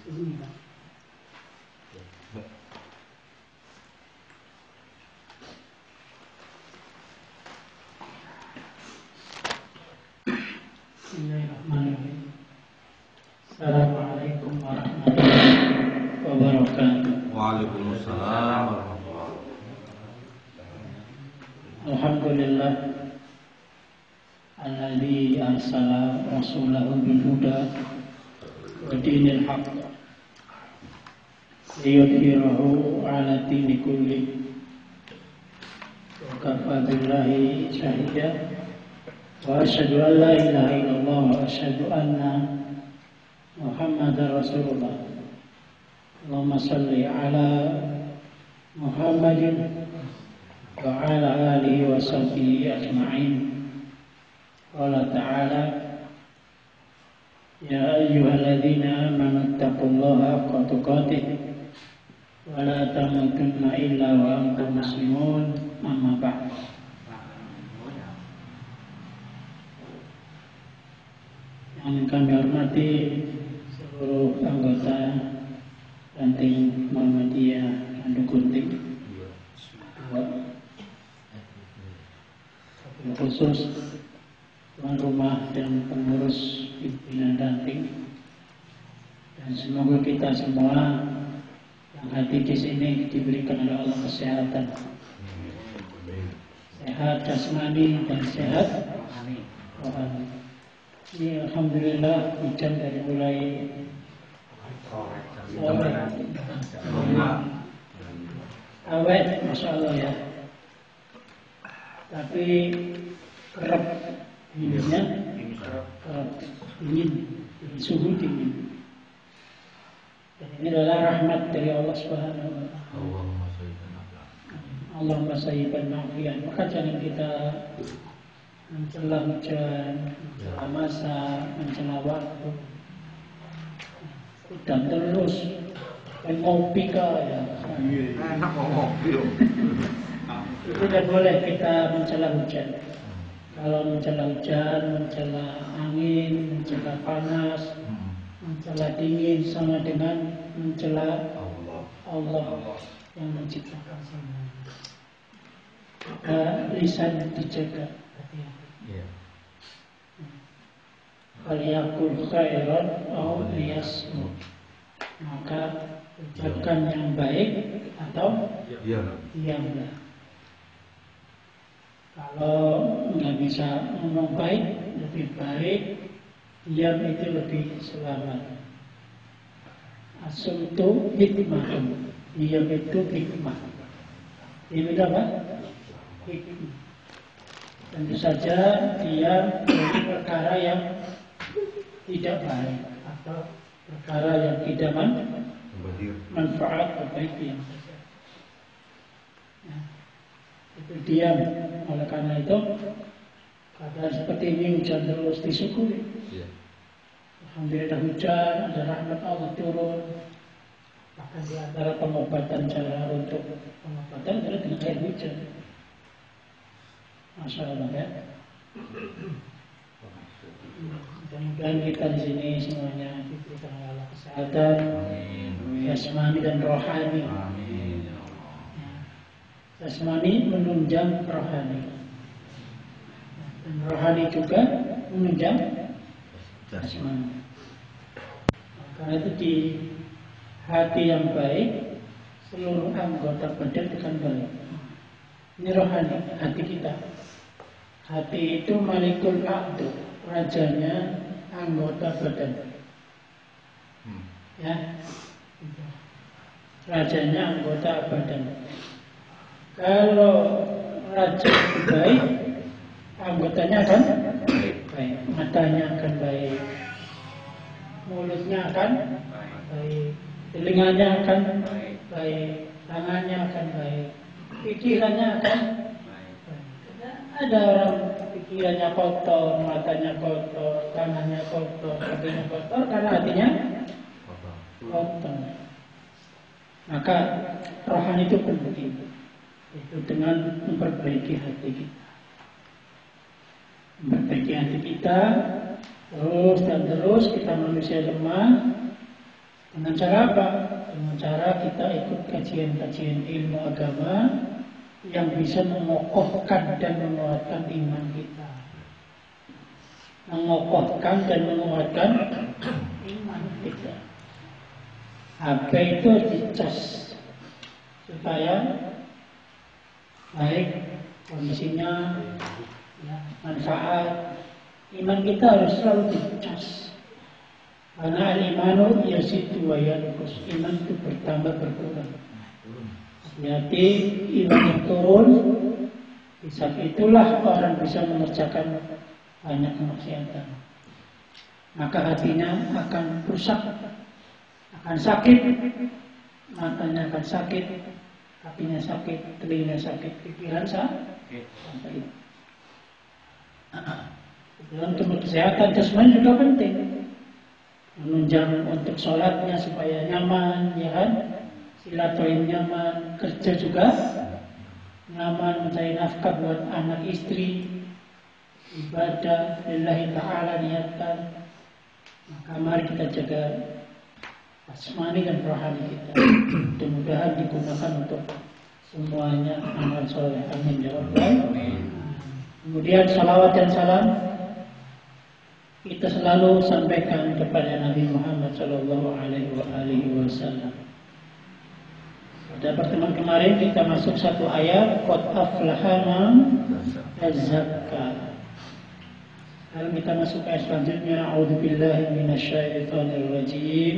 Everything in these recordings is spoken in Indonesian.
Bismillahirrahmanirrahim. Assalamualaikum warahmatullahi wabarakatuh. Waalaikumsalam warahmatullahi wabarakatuh. Alhamdulillah alladzi arsala rasulahu bil huda wa dinil haqq liyudhhirahu 'ala dini kulli wa kafa billahi shahida wa asyhadu an la ilaha illallah wa asyhadu anna Muhammadar Rasulullah. Allahumma salli ala Muhammadin wa ala alihi wa sahbihi ajma'in. Qala ta'ala ya ayyuhalladzina amanu taqullaha haqqa tuqatih wa la tamutunna illa wa antum muslimun. Amma ba'd. Yang kami hormati seluruh anggota Ranting Muhammadiyah Randu Gunting, khusus tuan rumah dan pengurus pimpinan Ranting, dan semoga kita semua yang hadir di sini diberikan oleh Allah kesehatan, sehat jasmani dan sehat rohani. Ini alhamdulillah hujan dari mulai awet, masya Allah ya. Tapi kerap dinginnya, dingin, suhu dingin. Dan ini adalah rahmat dari Allah Subhanahu wa Ta'ala. Allahumma sayyiban nafi'an. Maka jangan kita mencela hujan, mencela masa, mencela waktu, dan terus ngopi ya. Enak ngopi. Itu tidak boleh kita mencela hujan. Kalau mencela hujan, mencela angin, mencela panas, mencela dingin, sama dengan mencela Allah yang menciptakan semuanya. Maka lisan dijaga. Faliyakul khairan aw liyasmut. Maka ucapkan yang baik atau diamlah. Kalau nggak bisa ngomong baik, lebih baik diam, itu lebih selamat. Asumtu hikmah. Diam itu hikmah. Diam itu apa? Hikmah. Tentu saja dia dari perkara yang tidak baik atau perkara yang tidak manfaat bagi yang saja. Ya, itu diam. Oleh karena itu keadaan seperti ini hujan terus disyukuri. Alhamdulillah hujan, ada rahmat Allah turun. Bahkan di antara pengobatan, cara untuk pengobatan adalah dengan air hujan. Masya Allah ya. Mudah-mudahan kita di sini semuanya diberikan oleh Allah kesehatan, jasmani dan rohani. Jasmani menunjang rohani, dan rohani juga menunjang jasmani. Karena itu di hati yang baik, seluruh anggota badan akan baik. Ini rohani, hati kita. Hati itu malikul aqdu, rajanya anggota badan. Ya, rajanya anggota badan. Kalau raja itu baik, anggotanya akan baik. Matanya akan baik, mulutnya akan baik, telinganya akan baik, tangannya akan baik, pikirannya akan baik. Ada orang pikirannya kotor, matanya kotor, tangannya kotor, kakinya kotor, karena hatinya kotor. Maka rohani itu penting, itu dengan memperbaiki hati kita. Memperbaiki hati kita terus dan terus. Kita manusia lemah, Dengan cara apa? Dengan cara kita ikut kajian-kajian ilmu agama yang bisa mengokohkan dan menguatkan iman kita. Mengokohkan dan menguatkan iman kita. HP itu dicas supaya baik kondisinya, ya, manfaat. Iman kita harus selalu dicas. Karena al-imanu yazidu wa yanqus. Iman itu bertambah berkurang. Jadi iman yang turun, bisa itulah orang bisa mengerjakan banyak kemaksiatan. Maka hatinya akan rusak, akan sakit, matanya akan sakit, kakinya sakit, telinga sakit, pikiran sakit. Dalam kesehatan jasmani juga penting. Menunjang untuk sholatnya supaya nyaman, ya kan? Silaturahim nyaman, kerja juga nyaman, mencari nafkah buat anak istri, ibadah lillahi ta'ala niatan. Maka mari kita jaga jasmani dan rohani kita. Mudah-mudahan digunakan untuk semuanya amal soleh. Amin ya rabbal alamin. Kemudian salawat dan salam kita selalu sampaikan kepada Nabi Muhammad sallallahu alaihi wasallam. Pada pertemuan kemarin kita masuk satu ayat qad aflaha man tazakka. Sekarang kita masuk ayat selanjutnya. A'udzubillahi minasyaitonir rajim.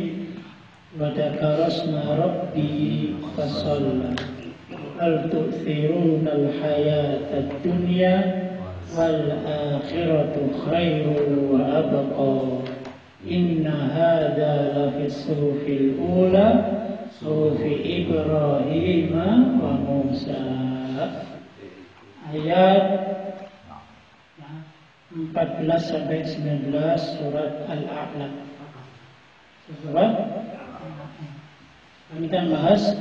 Wa dzakara asma rabbi fasalla. Hal tu'thirunal hayatad dunya wal akhiratu khairun wa abqa. Inna hadza lafi suhufil ula suhufi Ibrahim wa Musa. Ayat 14 sampai 19 surat Al-A'la. Surat kami akan bahas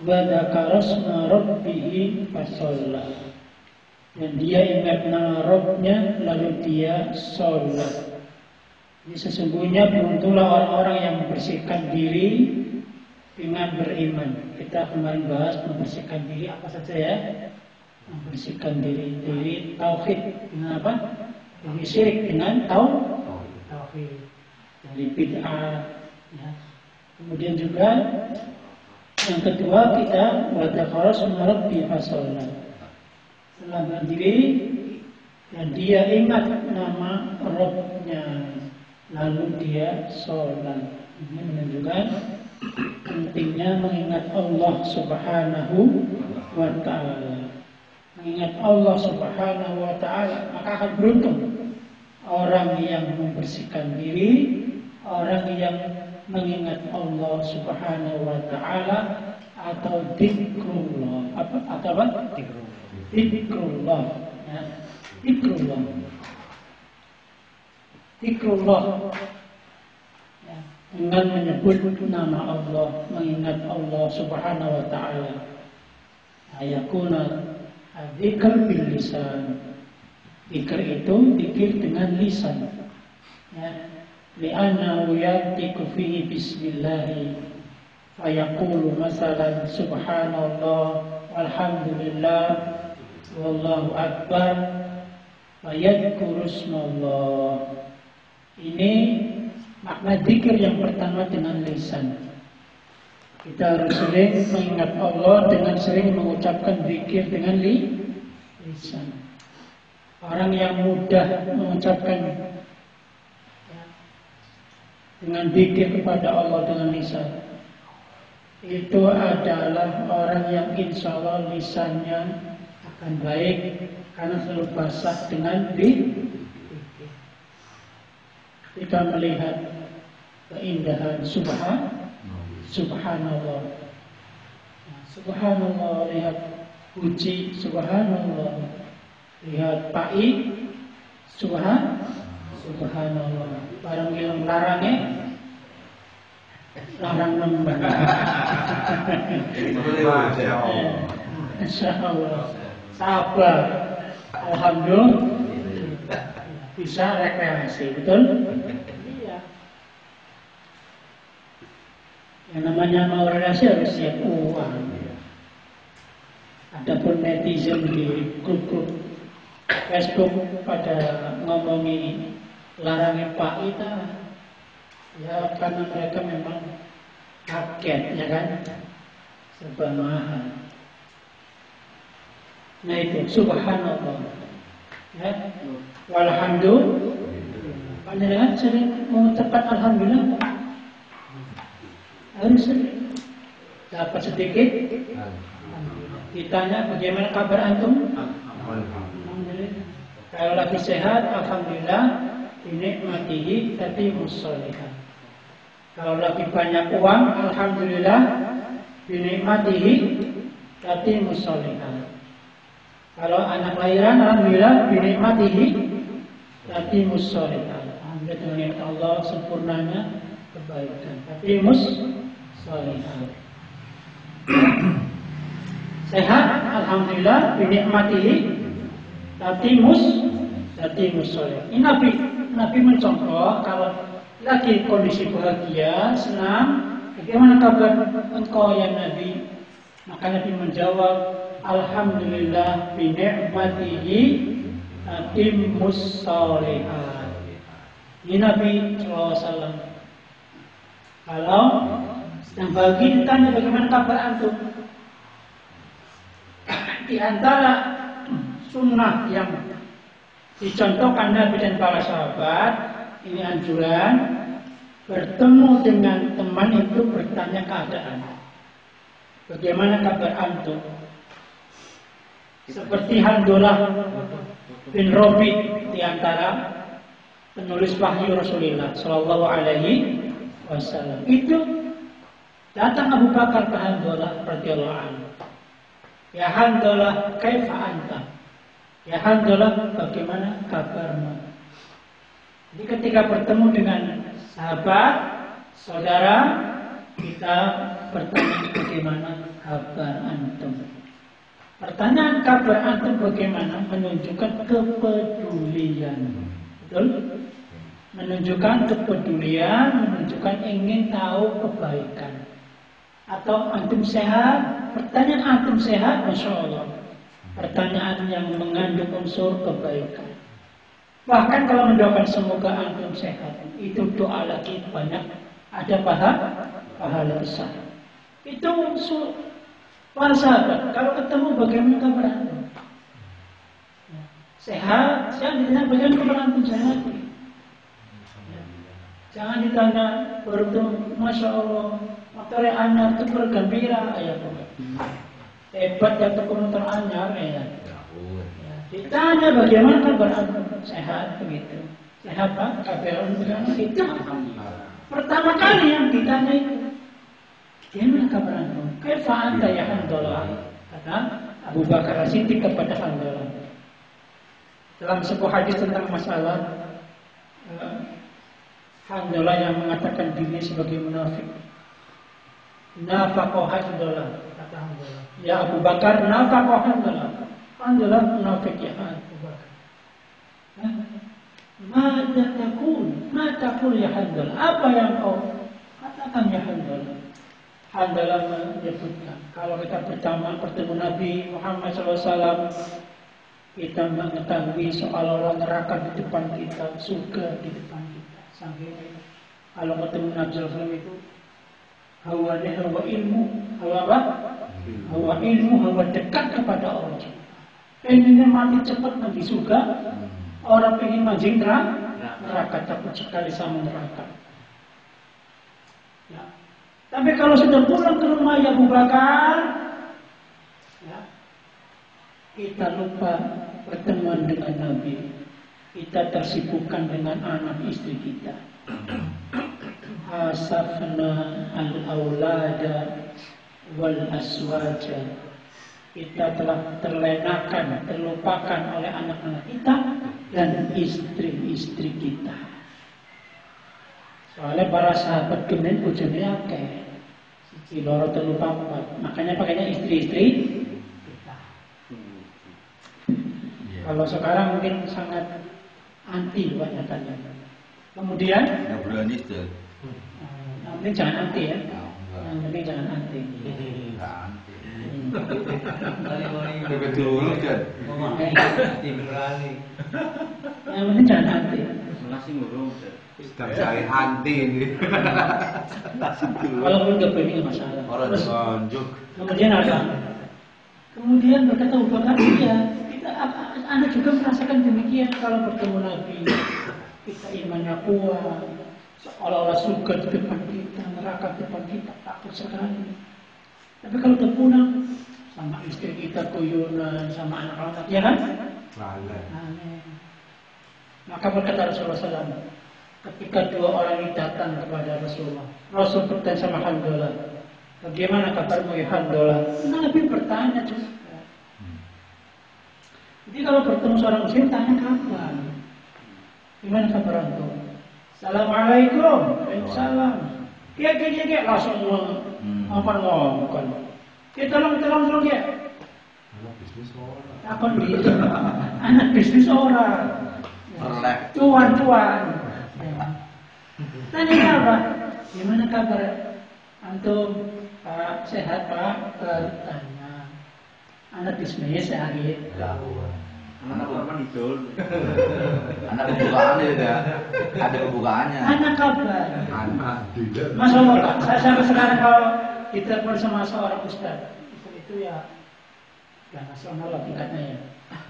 wa dzakara asma rabbih fasalla. Dan dia ingat nama Rabbnya lalu dia sholat. Ini sesungguhnya beruntunglah orang-orang yang membersihkan diri dengan beriman. Kita kemarin bahas membersihkan diri apa saja ya? Membersihkan diri dari tauhid dengan apa? Dari syirik dengan tauhid. Dari bid'ah. Ya. Kemudian juga yang kedua kita wadakara asma rabbi fasalla. Setelah berdiri dan dia ingat nama Rabbnya lalu dia sholat. Ini menunjukkan pentingnya mengingat Allah Subhanahu wa ta'ala. Mengingat Allah Subhanahu wa ta'ala, maka akan beruntung orang yang membersihkan diri, orang yang mengingat Allah Subhanahu wa ta'ala atau dzikrullah. Atau apa? Dzikrullah. Ya. Dzikrullah. Dzikrullah. Ya. Dengan menyebut nama Allah, mengingat Allah Subhanahu wa ta'ala. Ayakuna dzikr bil lisan. Dzikr itu dzikir dengan lisan. Ya. Li'annahu yantiqu fihi bismillah. Fayaqulu masalan subhanallah walhamdulillah wallahu akbar fayadhkuru ismallah. Ini makna dzikir yang pertama dengan lisan. Kita harus sering mengingat Allah dengan sering mengucapkan dzikir dengan lisan. Orang yang mudah mengucapkan dengan dzikir kepada Allah dengan lisan, itu adalah orang yang insya Allah lisannya akan baik karena selalu basah dengan dzikir. Kita melihat keindahan subhanallah. Subhanallah, lihat puji subhanallah. Lihat pai subhanallah. Barang yang larangnya larang nembang. Insyaallah. Sabar. Alhamdulillah. Bisa rekreasi, betul? Iya. Yang namanya mau relasi harus siap uang. Adapun netizen di grup-grup Facebook pada ngomongi larangnya Pak Ita, ya karena mereka memang kaget, ya kan, serba mahal. Nah itu subhanallah, ya, walhamdulillah. Panjenengan sering mengucapkan alhamdulillah, harus sering. Dapat sedikit, ditanya bagaimana kabar antum? Alhamdulillah. Kalau lagi sehat, alhamdulillah, dinikmatihi tapi musholihah. Kalau lagi banyak uang, alhamdulillah, dinikmatihi tapi musholihah. Kalau anak lahiran, alhamdulillah, dinikmatihi tapi musholihah. Alhamdulillah dengan Allah sempurnanya kebaikan tapi musholihah. Sehat, alhamdulillah, dinikmatihi tapi musholihah. Ini Nabi mencontoh kalau lagi kondisi bahagia, senang, bagaimana kabar engkau ya Nabi? Maka Nabi menjawab, alhamdulillah bi ni'matihi tatimmus shalihat. Ini Nabi SAW. Kalau sedang bahagia ditanya bagaimana kabar antum? Di antara sunnah yang dicontohkan Nabi dan para sahabat, ini anjuran bertemu dengan teman itu bertanya keadaan. Bagaimana kabar antum? Seperti Handolah bin Robi di antara penulis wahyu Rasulullah Shallallahu Alaihi Wasallam. Itu datang Abu Bakar ke Handolah radhiyallahu anhu. Ya Handolah, kaifa anta? Ya Handolah, bagaimana kabarmu? Jadi ketika bertemu dengan sahabat, saudara, kita bertanya bagaimana kabar antum. Pertanyaan kabar antum bagaimana menunjukkan kepedulian. Betul? Menunjukkan kepedulian, menunjukkan ingin tahu kebaikan. Atau antum sehat? Pertanyaan antum sehat, Masya Allah. Pertanyaan yang mengandung unsur kebaikan. Bahkan kalau mendoakan semoga antum sehat, itu doa lagi banyak, ada pahala besar. Itu unsur para sahabat. Kalau ketemu bagaimana kabar antum? Sehat, ditanya bagaimana kabar antum sehat. Jangan ditanya baru Masya Allah, motor anyar itu bergembira, ya hebat ya motor anyar, ya. Ditanya bagaimana kabar antum sehat begitu. Sehat Pak, kabar antum itu pertama kali yang ditanya itu. Bagaimana kabar antum? Kaifa anta ya Handolah? Kata Abu Bakar As-Siddiq kepada Handolah. Dalam sebuah hadis tentang masalah Handolah yang mengatakan dirinya sebagai munafik. Nafaqah Handolah, kata Handolah. Ya Abu Bakar, nafaqah Handolah. Handolah munafik ya Abu Bakar. Mata takul ya Handolah. Apa yang kau katakan ya Handolah? Handolah menyebutkan, kalau kita pertama bertemu Nabi Muhammad SAW, kita mengetahui soal orang neraka di depan kita, surga di depan kita. Sampai kalau ketemu Nabi SAW itu hawanya hawa ilmu, hawa apa? Hawa ilmu, hawa dekat kepada Allah. Pengennya mati cepat nanti surga, orang pengen mancing neraka, takut sekali sama neraka. Ya. Tapi kalau sudah pulang ke rumah ya Abu Bakar, ya, kita lupa pertemuan dengan Nabi. Kita tersibukkan dengan anak istri kita. Asafna al-aulada wal aswaja. Kita telah terlenakan, terlupakan oleh anak-anak kita dan istri-istri kita. Soalnya para sahabat kemudian bojone akeh. Siji loro telu papat. Makanya pakainya istri-istri kita. Kalau sekarang mungkin sangat anti kebanyakan. Kemudian yang berani itu. mungkin jangan anti ya. Yang penting jangan anti. Ganti. Kali-kali Bebek dulu kan. berani. Yang penting jangan anti. Masih ngurung. Sedang cari anti ini. Walaupun gak ini masalah. Orang Terus, tunjuk. kemudian apa? Kemudian berkata Abu Bakar, iya, Anda juga merasakan demikian kalau bertemu Nabi. Kita imannya kuat, seolah-olah surga di depan kita, neraka di depan kita, takut sekali. Tapi kalau udah pulang, sama istri kita kuyunan, sama anak-anak, ya kan? Aneh. Maka berkata Rasulullah SAW, ketika dua orang ini datang kepada Rasulullah, Rasul bertanya sama Handolah, bagaimana kabarmu ya Handolah? Nabi bertanya juga. Jadi kalau bertemu seorang muslim, tanya kabar. Gimana kabar antum? Assalamualaikum. Waalaikumsalam. Kia langsung ngomong. Kita tolong ya. Anak bisnis orang. Apa gitu? Anak bisnis orang. Cuan. Tanya apa? Gimana kabar antum? Pak sehat Pak? Tanya. Anak bisnis sehat gitu. Anak korban idol. Anak pembukaan ya, ada pembukaannya. Anak kabar. Anak tidak. Masya Allah, saya sampai sekarang kalau ditelepon sama seorang ustaz, itu ya nasional lah tingkatnya ya.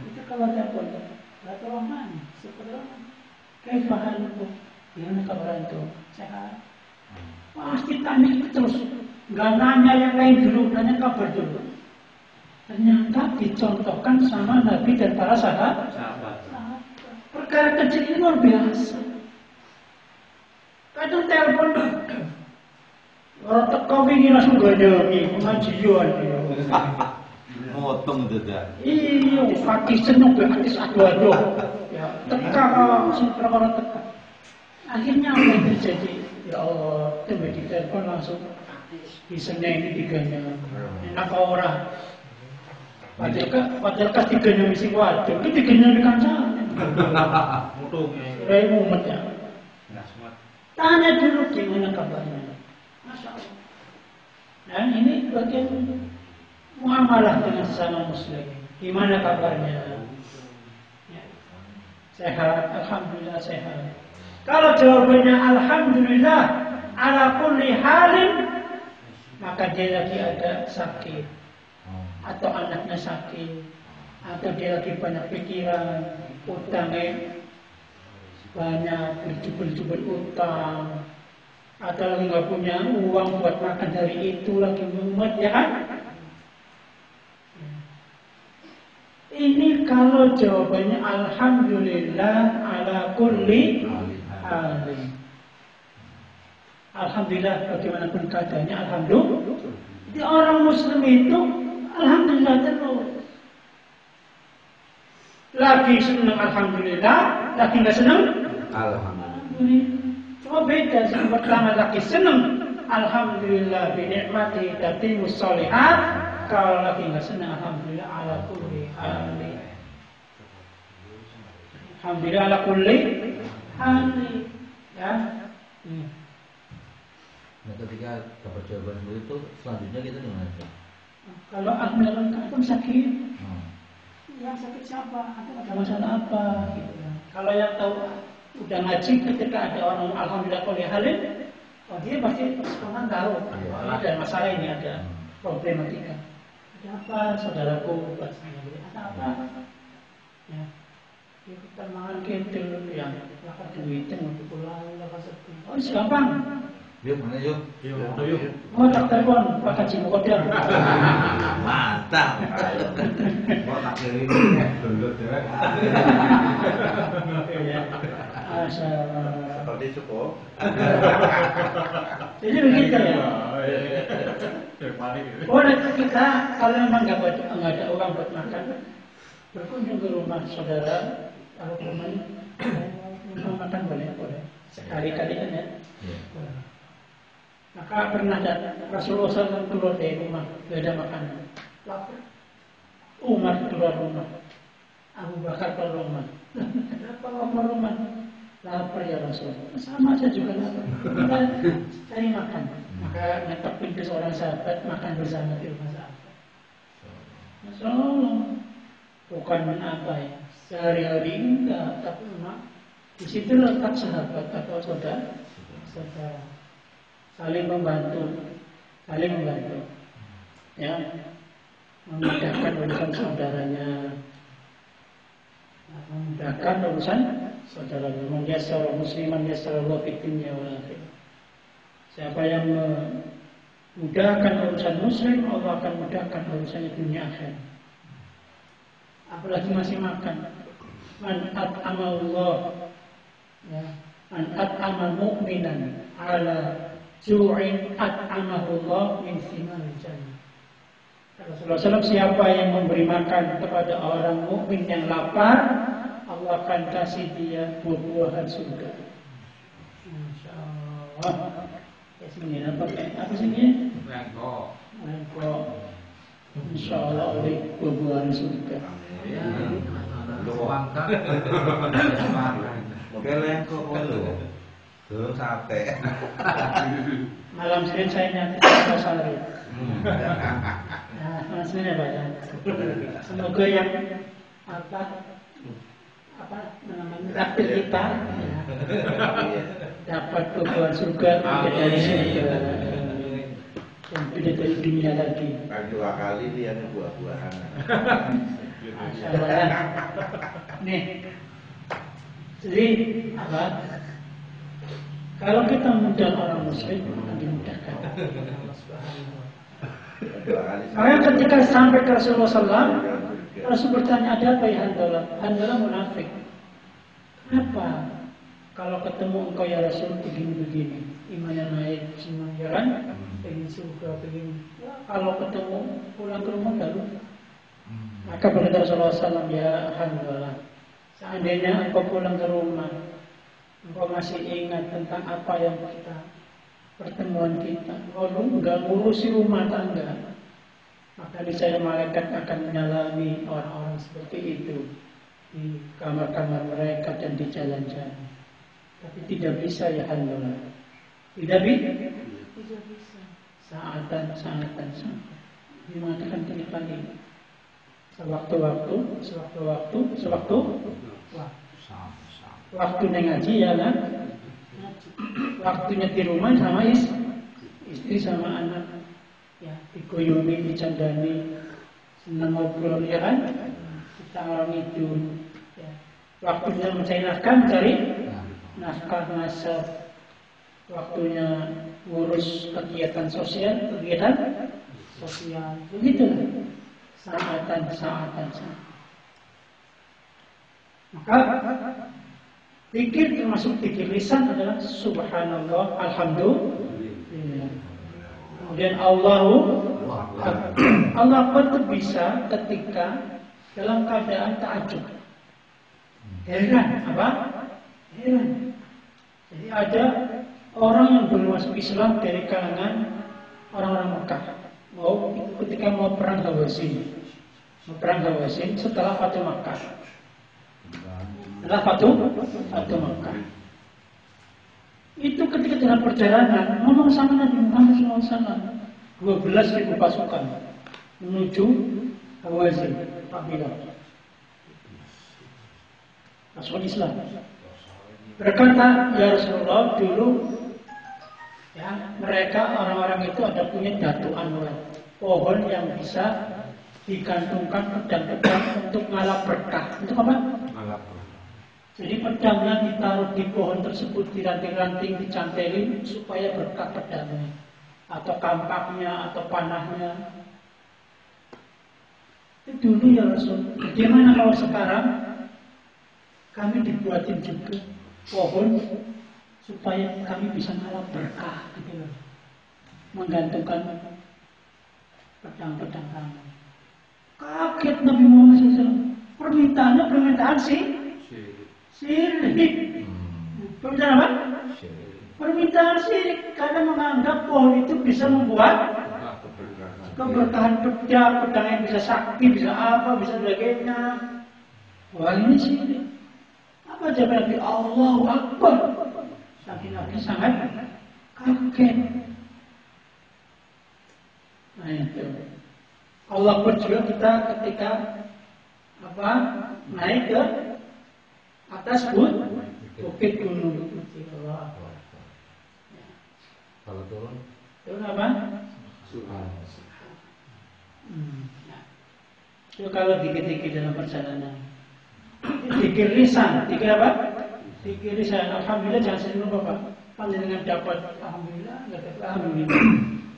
Itu kalau telepon, tolong mana? Seperti apa? Kayak bahan itu, gimana kabar itu? Sehat. Pasti tanya itu terus, nggak nanya yang lain dulu, tanya kabar dulu. Ternyata dicontohkan sama Nabi dan para sahabat. Perkara kecil ini luar biasa. Kadang telepon, orang teko ini langsung gandeng, pengajian. Motong itu dah. Iya, hati seneng, hati aduh. Ya, teka orang teka. Akhirnya apa yang terjadi? Ya Allah, tiba di telepon langsung di Senin ini digandeng. Enak orang. Padahal kan digandeng misi waduh, itu digandeng di kancah. Mutungnya. Rai mumet ya. Nasmat. Tanya dulu gimana kabarnya. Masya Allah. Dan ini bagian muamalah dengan sesama muslim. Gimana kabarnya? Ya. Sehat, alhamdulillah sehat. Kalau jawabannya alhamdulillah ala kulli halin, maka dia lagi ada sakit, atau anaknya sakit, atau dia lagi banyak pikiran, utangnya banyak, berjubel-jubel utang, atau lagi nggak punya uang buat makan dari itu, lagi mumet, ya kan? Ini kalau jawabannya alhamdulillah ala kulli halin. Alhamdulillah bagaimanapun keadaannya, alhamdulillah. Jadi orang muslim itu alhamdulillah terus. Lagi senang alhamdulillah, lagi nggak senang alhamdulillah. Cuma beda, yang pertama lagi senang alhamdulillah bi ni'mati tatimmus sholihat, kalau lagi nggak senang alhamdulillah ala kulli halin. Alhamdulillah ala kulli halin. Ya. Nah, ketika dapat jawaban itu, selanjutnya kita gimana? Kalau alhamdulillah itu sakit, yang sakit siapa? Ada masalah apa? Gitu. Kalau yang tahu udah ngaji, ketika ada orang alhamdulillah kulli halin, oh dia pasti spontan tahu ada masalah ini, ada problematika. Ada apa, saudaraku? Ada apa? Ya, kita mangan gitu yang lakukan duitnya untuk pulang, oh gampang. Yuk, mana yuk? Mau tak telepon, Pak Haji Mukodam. Mantap. Mau tak kiri ini download ya. Seperti cukup. Jadi begitu ya. Boleh kita kalau memang nggak ada uang buat makan, berkunjung ke rumah saudara, kalau rumahnya mau makan boleh. Sekali-kali kan ya. Maka pernah Rasulullah SAW keluar dari rumah, tidak ada makanan. Lapar. Umar keluar rumah, Abu Bakar keluar rumah. Kenapa keluar rumah? Lapar ya Rasulullah. Sama saya juga lapar. Kita cari makan. Maka nyetopin ke seorang sahabat makan bersama di rumah sahabat. Masya Allah. Bukan apa ya, sehari-hari enggak, tapi memang di situ letak sahabat atau saudara, saling membantu, ya, memudahkan urusan saudaranya, memudahkan urusan saudaranya. Menjasa musliman yasara Allah fid dunya wal akhirah. Siapa yang memudahkan urusan muslim, Allah akan mudahkan urusannya dunia akhirat. Apalagi masih makan. Man at'ama Allah, ya, man at'ama mu'minan ala ju'in at'amahu Allah min simal jannah. Rasulullah SAW, siapa yang memberi makan kepada orang mukmin yang lapar, Allah akan kasih dia buah-buahan surga. Masya Allah. Sini apa sini? Rengkok. Insya Allah oleh buah-buahan surga. Lu angkat. Oke rengkok lu. Terus sate. Malam Senin saya nyata pasari. Nah, malam Senin ya Pak ya. Semoga yang apa namanya traktir kita dapat buah surga dari surga dan tidak dari dunia lagi. Kan 2 kali dia nih buah-buahan. Nih, jadi apa? Kalau kita mengundang orang muslim akan dimudahkan. Karena ketika sampai ke Rasulullah SAW, Rasul bertanya, ada apa ya Handalah? Handalah munafik. Kenapa? Kalau ketemu engkau ya Rasul begini-begini, imannya naik, semua ya kan? Pengen surga, pengen. Ya, kalau ketemu pulang ke rumah baru. Maka berkata Rasulullah SAW, ya Handalah, seandainya engkau pulang ke rumah, engkau masih ingat tentang apa yang kita pertemuan kita, kalau enggak ngurusi rumah tangga, maka niscaya malaikat akan menyalami orang-orang seperti itu di kamar-kamar mereka dan di jalan-jalan. Tapi tidak bisa ya Handalah. Tidak bisa. Saatan. Dimatakan kali-kali. Sewaktu-waktu. Waktunya ngaji ya kan? Waktunya di rumah sama istri sama anak. Ya, dikoyomi, dicandani, senang ngobrol ya kan? Kita orang itu. Ya. Waktunya mencari nafkah, mencari nafkah masuk. Waktunya ngurus kegiatan sosial. Begitu. Saatan. Maka zikir termasuk zikir lisan adalah subhanallah, alhamdulillah. Kemudian Allahu Akbar itu bisa ketika dalam keadaan takjub. Heran. Jadi ada orang yang belum masuk Islam dari kalangan orang-orang Mekah. Ketika mau perang Hawazin setelah Fatuh Makkah. Fatuh Makkah. Itu ketika dalam perjalanan ngomong sama Nabi Muhammad SAW, 12.000 pasukan menuju Hawazin, Kabilah pasukan Islam. Berkata, ya Rasulullah, dulu ya mereka orang-orang itu ada punya datu anwar, pohon yang bisa digantungkan pedang-pedang untuk ngalap berkah. Untuk apa? Jadi pedangnya ditaruh di pohon tersebut, diranting-ranting, dicantelin supaya berkah pedangnya, atau kampaknya, atau panahnya. Itu dulu ya Rasul. Bagaimana kalau sekarang kami dibuatin juga pohon supaya kami bisa ngalap berkah, gitu loh. Menggantungkan pedang-pedang kami. Kaget Nabi Muhammad SAW. Permintaan syirik. Permintaan apa? Permintaan syirik karena menganggap pohon itu bisa membuat keberkahan pedang yang bisa sakti, bisa apa, bisa sebagainya. Wah ini syirik. Apa jawab Nabi? Allahu Akbar. Nabi sangat kaget. Nah itu. Allah juga kita ketika naik ke atas bukit gunung. Allah. Kalau turun apa? Itu kalau dikit-dikit dalam perjalanan. Dikir lisan, dikir apa? Dikir lisan. Alhamdulillah jangan sering lupa Pak. Panjenengan dapat alhamdulillah, enggak dapat alhamdulillah.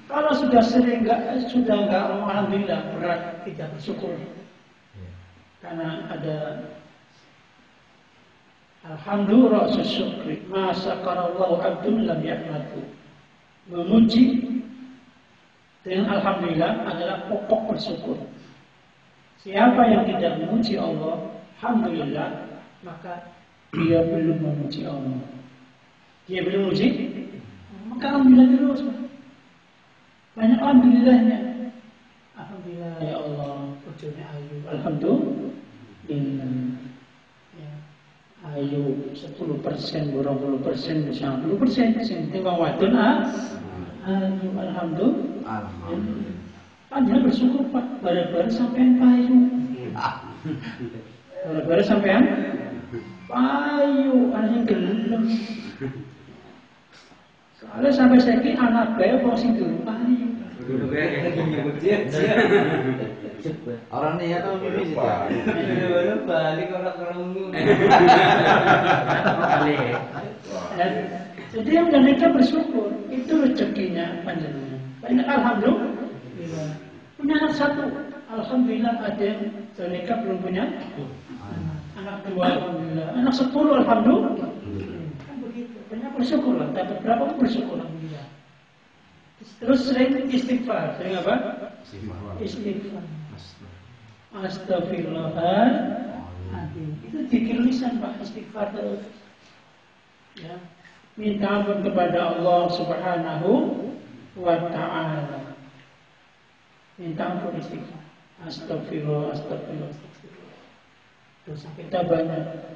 Kalau sudah sering sudah enggak alhamdulillah, berat tidak bersyukur. Karena ada alhamdulillah syukri, ma syakarallahu abdun lam yahmadu. Memuji dengan alhamdulillah adalah pokok bersyukur. Siapa yang tidak memuji Allah, alhamdulillah, maka dia belum memuji Allah. Dia belum memuji, maka alhamdulillah terus. Banyak alhamdulillahnya. Alhamdulillah ya Allah, ujungnya ayu. Alhamdulillah. Ya. Ayu 10%, 20%, 50%, sing timbang wadon ayu alhamdulillah. Panjang bersyukur Pak, bara-bara sampean payu. Bara-bara sampean payu, anaknya gelem. Soalnya sampai saiki anak bae kok sing durung payu. orang nih ya tahu ini sih. Balik orang-orang Jadi yang mereka bersyukur itu rezekinya panjenengan. Banyak alhamdulillah. Punya anak satu, alhamdulillah ada yang mereka belum punya. Anak dua, alhamdulillah. Anak 10, alhamdulillah. Kan begitu. Banyak bersyukur lah. Dapat berapa pun bersyukur, alhamdulillah. Terus sering istighfar. Sering apa? Istighfar. Astagfirullahaladzim. Itu zikir lisan Pak, istighfar terus. Ya. Minta ampun kepada Allah Subhanahu wa Ta'ala. Minta ampun istighfar. Astagfirullah. Dosa kita banyak.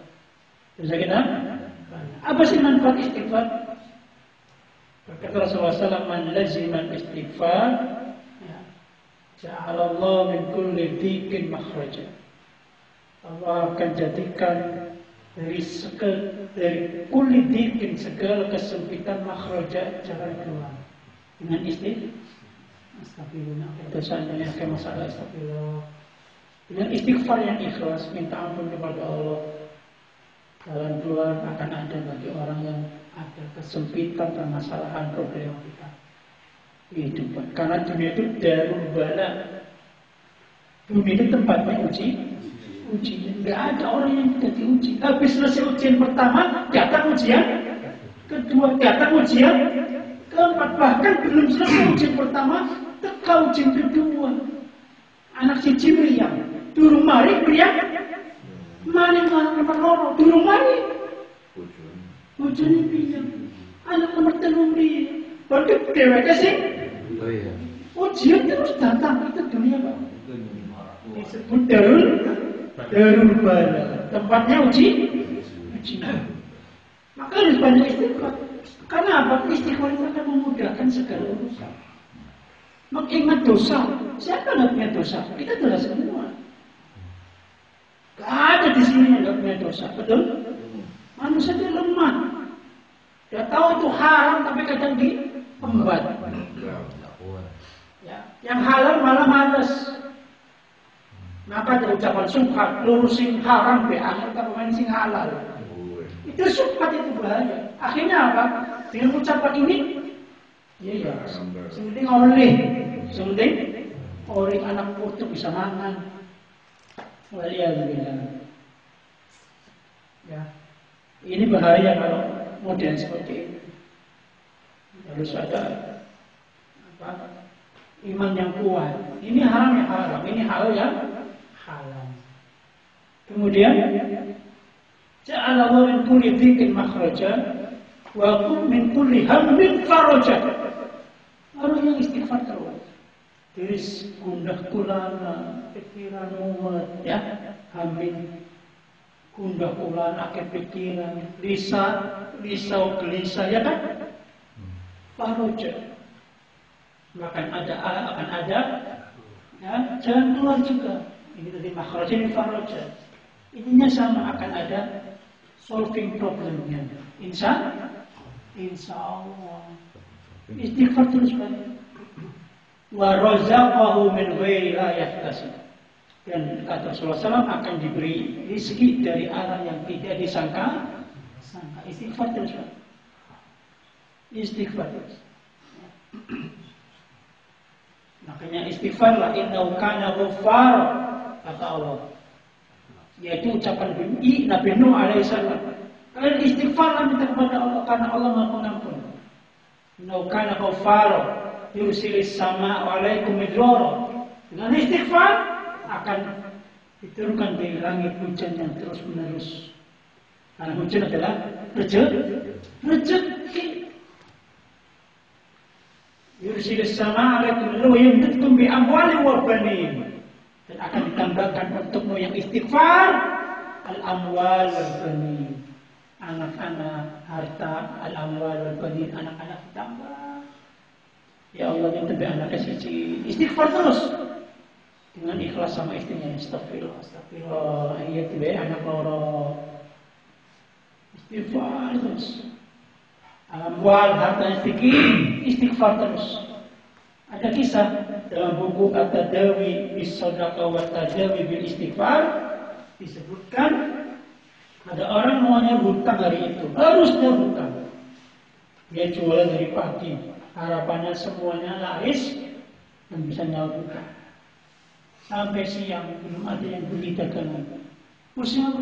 Apa sih manfaat istighfar? Berkata Rasulullah SAW, man laziman istighfar, ja'alallah min kulli dhikin makhraja. Allah akan jadikan dari kulli dhikin, segala kesempitan makhraja, jalan keluar. Dengan istighfar. Astagfirullah, dosanya yang kayak masalah astagfirullah. Dengan istighfar yang ikhlas, minta ampun kepada Allah, jalan keluar akan ada bagi orang yang ada kesempitan, permasalahan, problematika kehidupan. Karena dunia itu darul bala. Dunia itu tempatnya uji. Nggak ada orang yang tidak diuji. Habis selesai ujian pertama, datang ujian kedua, datang ujian keempat. Bahkan belum selesai ujian pertama, teka ujian kedua. Anak si Meriam, durung mari Meriam, mari nomor durung mari. Bojone piye? Anak nomor 3 piye? Berarti dheweke sing ujian terus datang, itu dunia Pak. Disebut darul bala. Tempatnya uji. Maka harus banyak istighfar. Karena apa? Istighfar itu akan memudahkan segala urusan. Mengingat dosa. Siapa nggak punya dosa? Kita jelas semua. Gak ada di sini yang nggak punya dosa, betul? Manusia itu lemah. Dia tahu itu haram tapi kadang diembat. Ya, yang halal malah malas. Maka ada ucapan subhat, lurusin haram be angel ka pemain sing halal. Itu subhat, itu bahaya. Akhirnya apa? Dengan ucapan ini, iya, sementing oleh, oleh anak putu bisa mangan. Waliyahulillah. Ya, ini bahaya kalau model seperti ini. Harus ada iman yang kuat. Ini haram yang haram, ini halal yang halal. Kemudian ja'alallahu min kulli dhikin makhraja wa kum min kulli hammin faraja. Orang yang istighfar terus. Dari gundah kulana, pikiran mumet, ya, hammin gundah kulana, pikiran, risau gelisah, ya kan? Faraja. akan ada ya, jalan keluar juga. Ini tadi makhrajin farajat. Intinya sama, akan ada solving problemnya. Insya Allah. Istighfar terus banyak. Wa razaqahu min ghairi la yahtasib. Dan kata Rasulullah SAW akan diberi rezeki dari arah yang tidak disangka. Istighfar terus banyak. Istighfar terus. Makanya istighfarlah, innahu kana ghaffar, kata Allah. Yaitu ucapan Nabi Nuh alaihissalam. Kalian istighfarlah minta kepada Allah karena Allah Maha Pengampun. Innahu kana ghaffar, yursilis sama alaikum midrara. Dengan istighfar akan diturunkan dari langit hujan yang terus menerus. Karena hujan adalah rezeki. Yursilis sama alaikum midrara yumditkum bi amwalin wa banin. Dan akan ditambahkan untukmu yang istighfar al-amwal wal banin. Anak-anak, harta, al-amwal wal banin, anak-anak ditambah. Ya Allah, yang lebih anaknya siji. Istighfar terus. Dengan ikhlas sama istrinya. Astagfirullah. Iya tiba anak loro. Istighfar terus. Amwal, hartanya sedikit, istighfar terus. Ada kisah dalam buku At-Tadawi bis-Shadaqah wa Tadawi bil Istighfar, disebutkan ada orang maunya hutang hari itu, harusnya hutang. Dia jualan dari pagi, harapannya semuanya laris dan bisa nyawa hutang. Sampai siang belum ada yang beli dagangan. Pusing.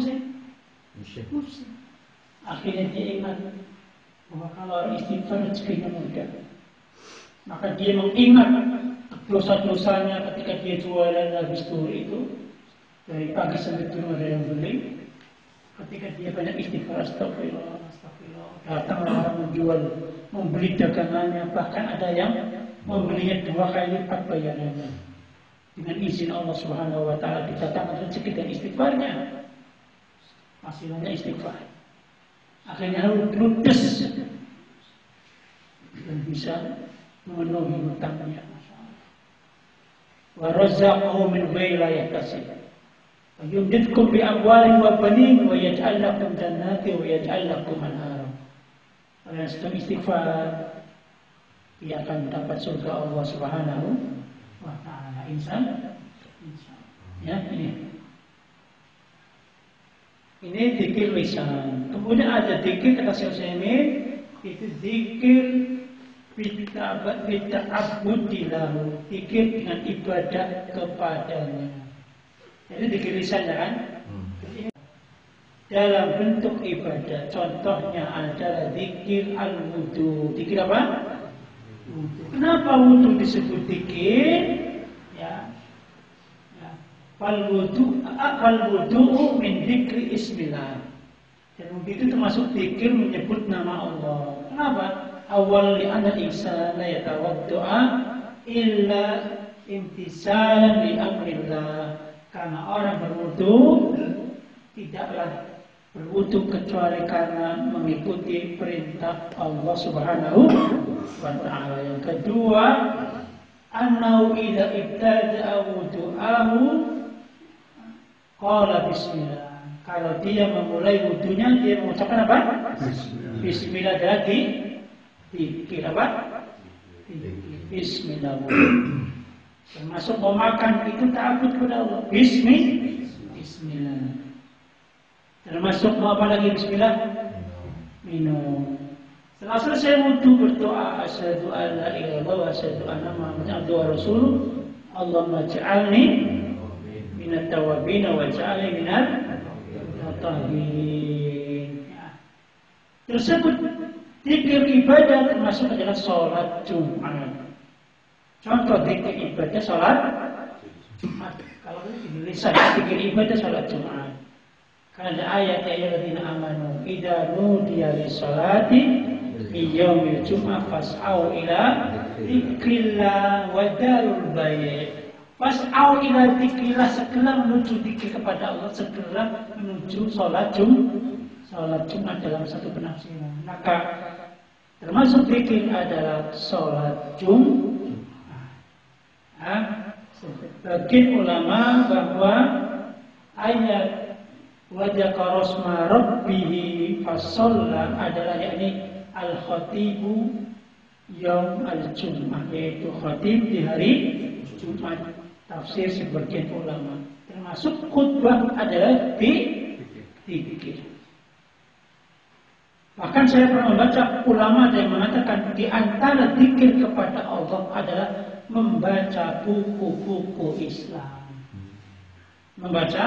Akhirnya dia ingat bahwa kalau orang istighfar rezekinya mudah. Maka dia mengingat dosa-dosanya ketika dia jualan habis tur itu. Dari pagi sampai turun ada yang beli. Ketika dia banyak istighfar, astagfirullah. Datang orang menjual, membeli dagangannya. Bahkan ada yang membelinya 2 kali lipat bayarannya. Dengan izin Allah Subhanahu wa Ta'ala didatangkan rezeki dan istighfarnya. Hasilnya istighfar. Akhirnya ludes dan bisa memenuhi hutangnya. Wa razaqahu min ghairi la yahtasib. Wa yumditkum bi amwalin wa banin wa yaj'al lakum jannatin wa yaj'al lakum anhara. Orang yang sedang istighfar, dia akan mendapat surga Allah Subhanahu wa Ta'ala. Insyaallah. Ya, ini zikir lisan. Kemudian ada zikir kata Syekh Utsaimin, itu zikir bita'abbudillahu, zikir dengan ibadah kepadanya. Jadi zikir lisan kan? Dalam bentuk ibadah. Contohnya adalah zikir al-wudu. Zikir apa? Wudu. Kenapa wudu disebut zikir? Ya. Fal wudu min dzikri ismillah. Dan wudu itu termasuk zikir menyebut nama Allah. Kenapa? Awal li anna al-insana la yatawaddu'a illa imtisalan li amrillah. Karena orang berwudu tidaklah berwudu kecuali karena mengikuti perintah Allah Subhanahu wa Ta'ala. Yang kedua, annahu idza ibtada'a wudu'ahu qala bismillah. Kalau dia memulai wudunya, dia mengucapkan apa? Bismillah. Jadi dikir apa? Bismillah. Termasuk mau makan itu ta'abbud kepada Allah. Bismillah. Termasuk mau apa lagi? Bismillah. Minum. Setelah selesai wudu berdoa, asyhadu an la ilaha illallah wa asyhadu anna muhammadan abduhu wa rasuluh. Allahumma ij'alni minat tawabin wa ij'alni minat mutahhirin. Tersebut zikir ibadah termasuk adalah sholat Jumat. Contoh zikir ibadah sholat Jumat. Kalau ini lisan zikir ibadah sholat Jumat. Karena ada ayat ayyuhalladzina amanu idza nudiya lis-sholati fi yaumil jum'ah fas'au ila dzikrillah wa dzarul bai'. Fas'au ila dzikrillah, segera menuju zikir kepada Allah, segera menuju sholat Jumat dalam satu penafsiran. Maka termasuk zikir adalah sholat Jumat. Sebagian ulama bahwa ayat wajah karosma rabbihi fasolla adalah yakni al-khatibu yaum al-jum'ah, yaitu khatib di hari Jumat. Tafsir sebagian ulama termasuk khutbah adalah dikir. Bahkan saya pernah membaca ulama yang mengatakan di antara zikir kepada Allah adalah membaca buku-buku Islam. Membaca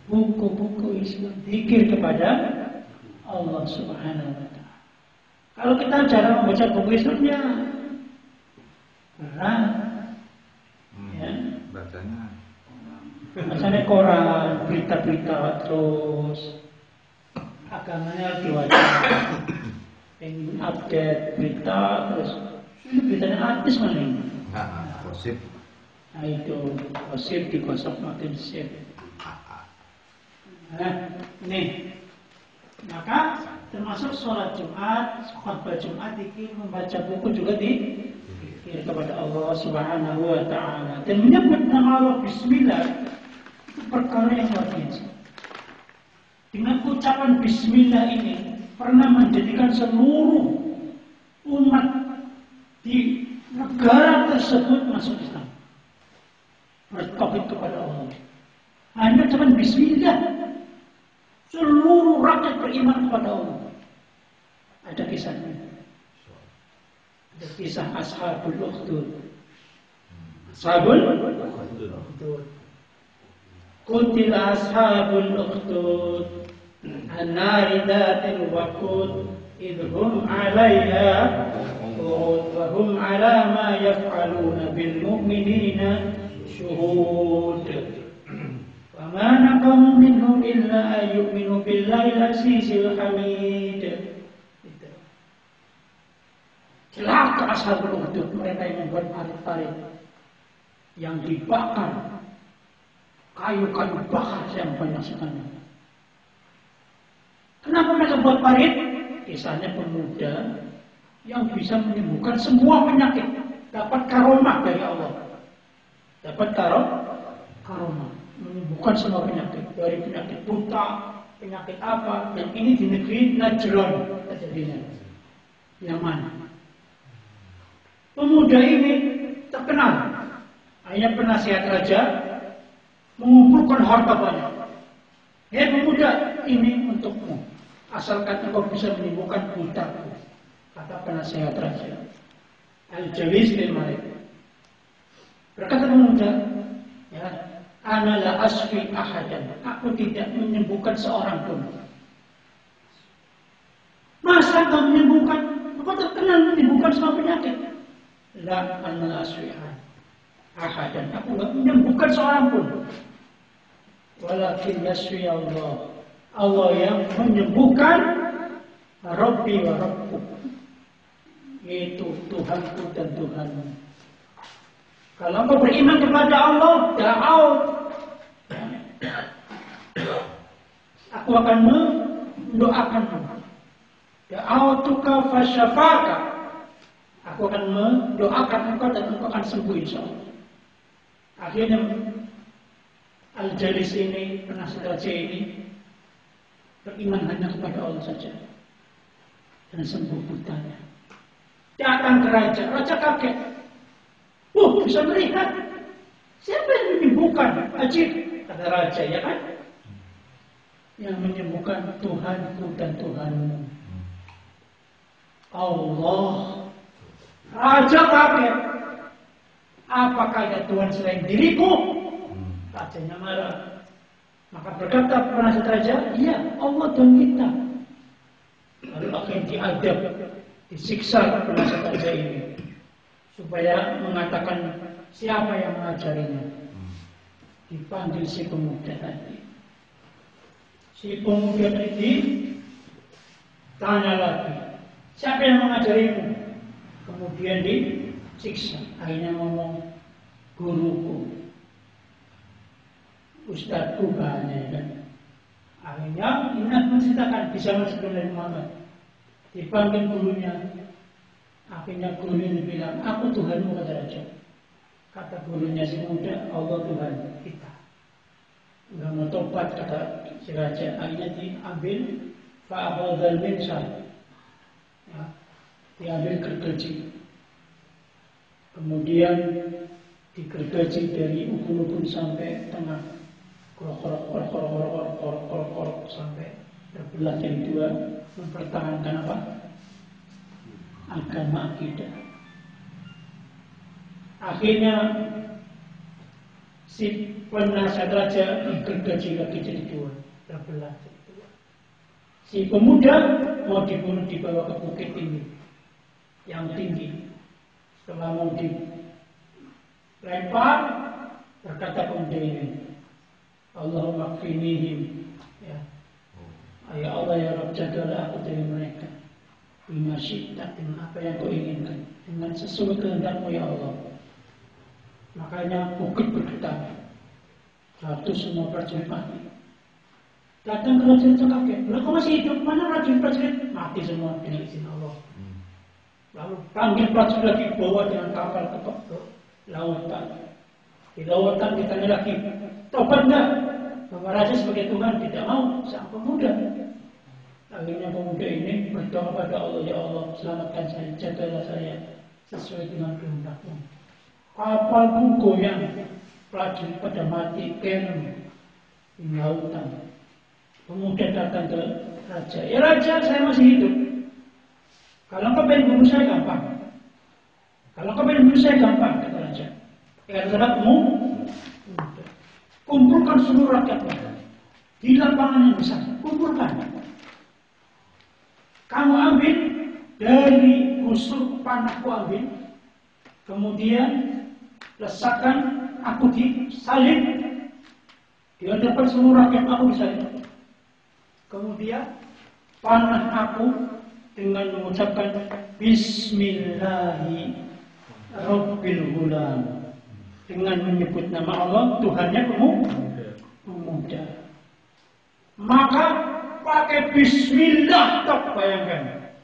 buku-buku Islam, zikir kepada Allah Subhanahu wa taala. Kalau kita jarang membaca buku Islamnya berat. Ya. Bacanya koran, berita-berita terus. Agamanya diwajib, pengen update berita terus. Ini beritanya artis mana ini? Gosip. Nah itu gosip digosok makin sip. Nah, ini maka termasuk sholat Jumat, khutbah Jumat ini membaca buku juga dikir kepada Allah Subhanahu wa taala dan menyebut nama Allah Bismillah itu perkara yang luar biasa. Dengan ucapan Bismillah ini pernah menjadikan seluruh umat di negara tersebut masuk Islam, bertauhid kepada Allah. Hanya ucapan Bismillah seluruh rakyat beriman kepada Allah. Ada kisahnya. Ada kisah Ashabul Ukhdud. Ashabul Ukhdud. Qutil Ashabul Ukhdud an-nari dhatil waqud idhum 'alayha qu'ud wa hum 'ala ma yaf'aluna bil mu'minina syuhud. وما نقموا منهم إلا أن يؤمنوا بالله العزيز الحميد. Celaka Ashabul Ukhdud, mereka yang membuat parit-parit yang dibakar, kayu-kayu bakar yang banyak sekali. Kenapa mereka buat parit? Kisahnya pemuda yang bisa menyembuhkan semua penyakit, dapat karomah dari Allah, dapat karomah. Menyembuhkan semua penyakit, dari penyakit buta, penyakit apa, dan ini di negeri Najran terjadinya, Yaman. Pemuda ini terkenal, hanya penasihat raja, mengumpulkan harta banyak. Hei pemuda, ini untukmu, asalkan engkau bisa menyembuhkan buta, kata penasihat raja. Al-Jalis bin Malik. Berkata pemuda, ya, ana la asfi ahadan, aku tidak menyembuhkan seorang pun. Masa kau menyembuhkan? Kau terkenal menyembuhkan semua penyakit. La ana la asfi ahadan, aku tidak menyembuhkan seorang pun. Walakin yasfi Allah, Allah yang menyembuhkan. Rabbi wa Rabbuk, yaitu Tuhanku dan Tuhanmu. Kalau engkau beriman kepada Allah, da'aut, aku akan mendoakanmu. Da'autuka fasyafaka, aku akan mendoakan engkau dan engkau akan sembuh insyaallah. Akhirnya Al-Jalis ini, penasihat raja ini, beriman hanya kepada Allah saja dan sembuh butanya. Datang ke raja, raja kaget. Bisa melihat siapa yang menyembuhkan? Ajib, kata raja, ya kan? Yang menyembuhkan Tuhanku dan Tuhanmu, Allah. Raja kaget. Apakah ada Tuhan selain diriku? Rajanya marah. Maka berkata penasihat raja, iya, Allah Tuhan kita. Lalu akhirnya diadab, disiksa penasihat raja ini, supaya mengatakan siapa yang mengajarinya. Dipanggil si pemuda tadi. Si pemuda tadi tanya lagi, siapa yang mengajarimu? Kemudian disiksa. Akhirnya ngomong, guruku, ustadku banyak kan. Akhirnya ingat menceritakan di zaman sebelum Nabi Muhammad. Dipanggil gurunya. Akhirnya gurunya bilang, aku Tuhanmu, kata raja. Kata gurunya si muda, Allah Tuhan kita. Enggak mau tobat, kata si raja. Akhirnya diambil fa'abadal minsar, ya, diambil gergaji. Kemudian digergaji dari ukun-ukun sampai tengah, korok sampai terbelah jadi dua, mempertahankan apa? Agama akidah. Akhirnya si penasihat raja digergaji lagi jadi dua, terbelah jadi dua. Si pemuda mau dibunuh, dibawa ke bukit tinggi, yang tinggi. Setelah mau dilempar, berkata pemuda ini, Allahumma kfinihim, ya Allah ya Rabb, jagalah aku dari mereka. Bima syi'ta, dengan apa yang kau inginkan, dengan sesuai kehendak-Mu ya Allah. Makanya bukit bergetar, jatuh semua prajurit mati. Datang ke prajurit kaget, lah kok masih hidup? Mana prajurit? Mati semua dengan izin Allah. Lalu panggil prajurit lagi, bawa dengan kapal ke lautan. Di lautan ditanya lagi, tobat enggak? Bahwa raja sebagai Tuhan tidak mau, sang pemuda. Akhirnya pemuda ini berdoa pada Allah, ya Allah, selamatkan saya, jagalah saya sesuai dengan kehendak-Mu. Kapal pun goyang, prajurit pada mati, keren di lautan. Pemuda datang ke raja, ya raja, saya masih hidup. Kalau kau pengen bunuh saya gampang. Kalau kau pengen bunuh saya gampang, kata raja. Kata sahabatmu, kumpulkan seluruh rakyatmu di lapangan yang besar, kumpulkan. Kamu ambil dari busur panahku, ambil, kemudian letakkan aku disalib di hadapan seluruh rakyat, aku disalib. Kemudian panah aku dengan mengucapkan Bismillahi Rabbil Ghulam, dengan menyebut nama Allah, Tuhannya pemuda. Maka pakai Bismillah, tak bayangkan.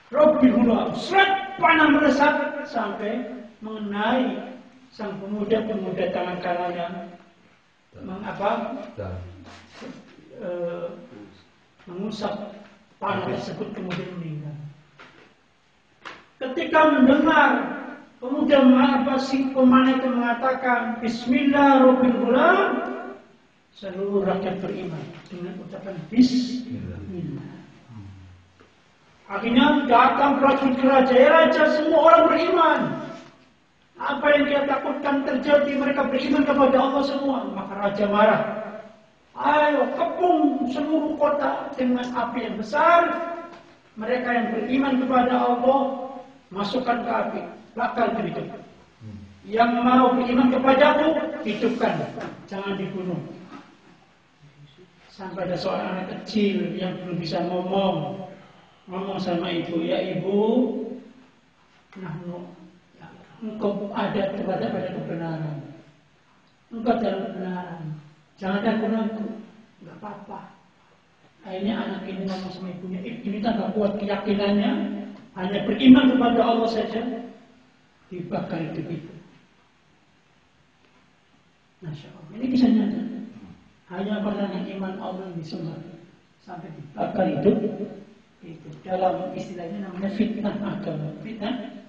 Rabbil Ghulam, seret panah melesat sampai mengenai sang pemuda tangan kanannya, mengusap panah tersebut, kemudian meninggal. Ketika mendengar pemuda si pemanah itu mengatakan Bismillah Rabbil Ghulam, seluruh rakyat beriman dengan ucapan Bismillah. Akhirnya datang prajurit ke raja, ya raja, semua orang beriman. Apa yang dia takutkan terjadi, mereka beriman kepada Allah semua. Maka raja marah. Ayo kepung seluruh kota dengan api yang besar. Mereka yang beriman kepada Allah masukkan ke api, bakal hidup. Yang mau beriman kepadaku, hidupkan, jangan dibunuh. Sampai ada seorang anak kecil yang belum bisa ngomong sama ibu, ya ibu, engkau ada pada kebenaran, engkau dalam kebenaran, jangan ragu-ragu, nggak apa-apa. Akhirnya anak ini ngomong sama ibunya, ini tak kuat keyakinannya, hanya beriman kepada Allah saja, dibakar hidup itu. Masya Allah, ini kisah nyata. Hanya karena iman Allah yang disembah sampai dibakar hidup. Itu dalam istilahnya namanya fitnah agama. Fitnah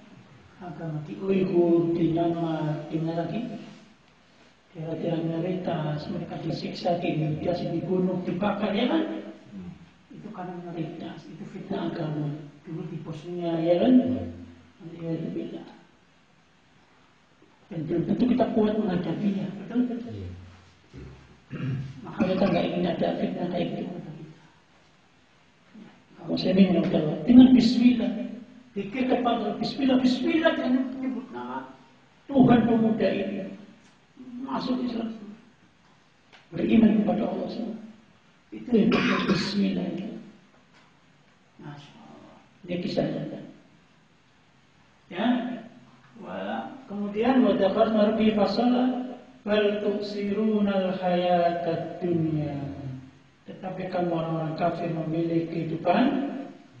agama di Uighur, di Myanmar, di mana lagi? Daerah-daerah minoritas, mereka disiksa, diintimidasi, dibunuh, dibakar, ya kan? Itu karena minoritas, itu fitnah agama. Dulu di Bosnia, ya kan? Ya beda. Dan belum tentu kita kuat menghadapinya, betul? Makanya kita nggak ingin ada fitnah kayak gitu. Muslimin yang terlalu dengan Bismillah, pikir kepada Bismillah, Bismillah, jangan menyebut nama Tuhan pemuda ini, masuk Islam, beriman kepada Allah semua. Itu yang berkata Bismillah itu. Masya Allah, ini kisah nyata. Ya, kemudian wadakar marbi fasalah bal tuksirunal hayatad dunya. Tetapi kamu orang-orang kafir memilih kehidupan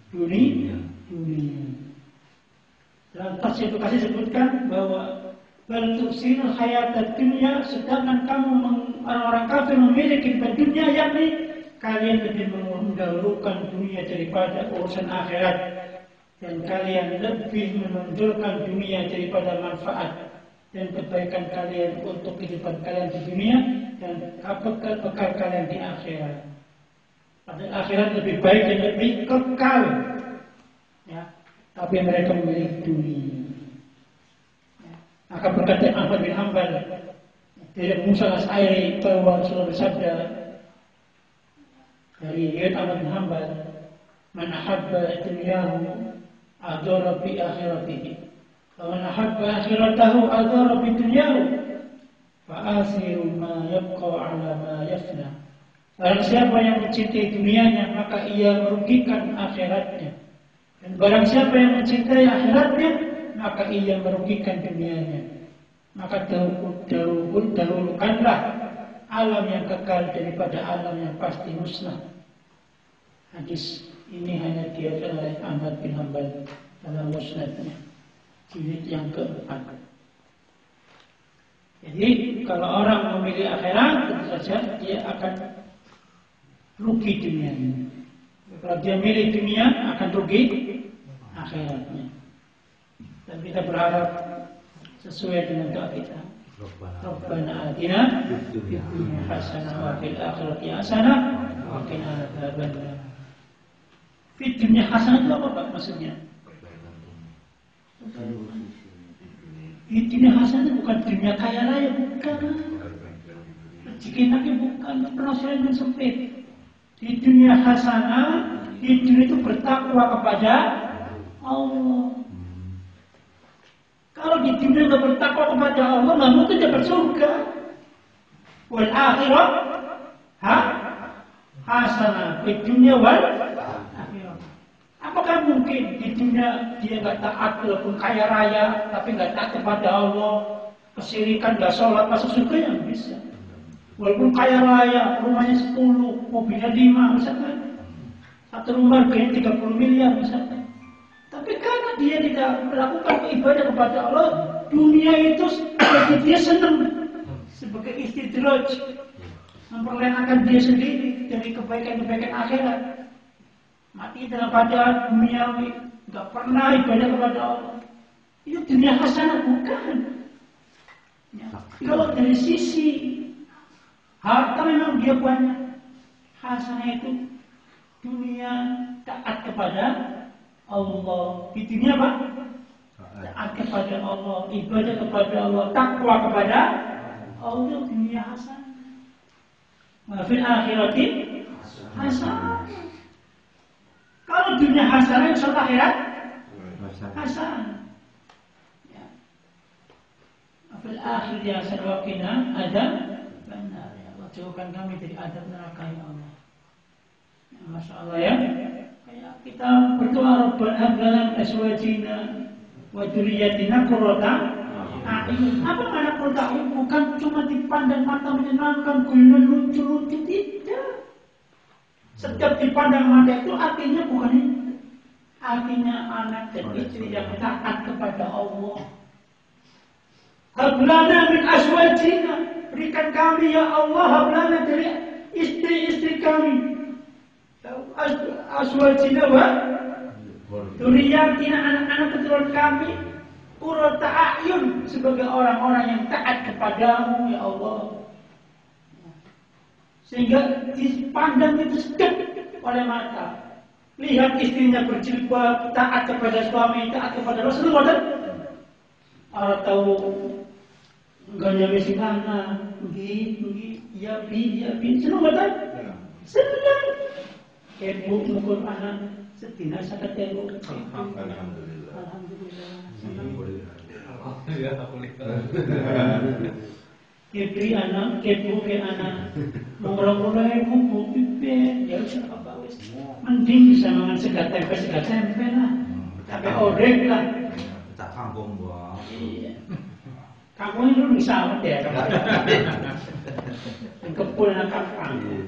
dunia. Dalam tafsir itu kasih sebutkan bahwa Bal tu'sirul hayatad dunya, sedangkan kamu orang-orang kafir memiliki dunia, yakni kalian lebih mendahulukan dunia daripada urusan akhirat, dan kalian lebih menonjolkan dunia daripada manfaat dan kebaikan kalian untuk kehidupan kalian di dunia dan bekal kalian di akhirat. Padahal akhirat lebih baik dan lebih kekal, ya. Tapi mereka memilih dunia. Maka berkata Ahmad bin Hanbal dari Musa al-Asy'ari bahwa Rasulullah bersabda dari Ahmad bin Hanbal, "Man ahabba dunyahu adara bi akhiratihi, wa man ahabba akhiratahu adara bi dunyahu, fa asiru ma yabqa ala ma yafna." Barang siapa yang mencintai dunianya, maka ia merugikan akhiratnya. Dan barang siapa yang mencintai akhiratnya, maka ia merugikan dunianya. Maka dahulukanlah alam yang kekal daripada alam yang pasti musnah. Hadis ini hanya diriwayatkan oleh Ahmad bin Hanbal dalam musnadnya, jilid yang keempat. Jadi kalau orang memilih akhirat, tentu saja dia akan rugi dunianya. Kalau dia milih dunia, akan rugi akhiratnya. Dan kita berharap sesuai dengan doa kita. Rabbana atina fid dunya hasanah wa fil akhirati hasanah wa qina adzabannar. Fid dunya hasanah itu apa Pak maksudnya? Fid dunya hasanah bukan dunia kaya raya, bukan. Rezekinya bukan, penasiran yang sempit. Di dunia hasanah, di dunia itu bertakwa kepada Allah. Kalau di dunia tidak bertakwa kepada Allah, nggak mungkin dapat surga. Wal akhirat hasanah, di dunia wal akhirat. Apakah mungkin di dunia dia nggak taat walaupun kaya raya, tapi nggak taat kepada Allah, kesirikan, nggak sholat, masuk surga? Yang bisa. Walaupun kaya raya, rumahnya 10, mobilnya 5 misalkan, satu rumah harganya 30 miliar misalkan. Tapi karena dia tidak melakukan ibadah kepada Allah, dunia itu bagi dia senang sebagai istidraj, memperlenakan dia sendiri dari kebaikan-kebaikan akhirat. Mati dalam keadaan duniawi, nggak pernah ibadah kepada Allah. Itu dunia hasanah, bukan. Ya. Kalau dari sisi harta memang dia banyak, hasanah itu dunia taat kepada Allah. Di dunia apa? Taat kepada Allah, ibadah kepada Allah, takwa kepada Allah, dunia hasanah. Wa fil akhirati hasanah. Kalau dunia hasanah, insya Allah akhirat hasanah. Ya. Wa fil akhirati hasanah wa qina adzabannar. Ya Allah, jauhkan kami dari azab neraka ya Allah. Ya, Masya Allah ya. Kayak kita berdoa Rabbana hab lana azwajina wa dzurriyyatina qurrata a'yun. Apa makna qurrata a'yun? Bukan cuma dipandang mata menyenangkan, guyon lucu-lucu, tidak. Setiap dipandang mata itu artinya bukan itu. Artinya anak dan istri yang taat kepada Allah. Hab lana min azwajina, berikan kami ya Allah, hab lana dari istri-istri kami. Azwajina wa dzurriyyatina, anak-anak keturunan kami, qurrata a'yun, sebagai orang-orang yang taat kepadamu ya Allah. Sehingga dipandang itu sedap oleh mata. Lihat istrinya berjilbab, taat kepada suami, taat kepada Rasulullah, dan orang tahu enggak nyampe sing ana, nggih, ya bi, seneng banget. Seneng. Ibu mukul anak setina sakat ibu. Alhamdulillah. Kebri anak, kebu ke anak, murah-murah ibu pipi, ya usah apa wis. Mending bisa mangan segat tempe lah, tapi odek lah. Tak kampung gua. Iya. Kamu itu bisa ya, kebun anak kampung.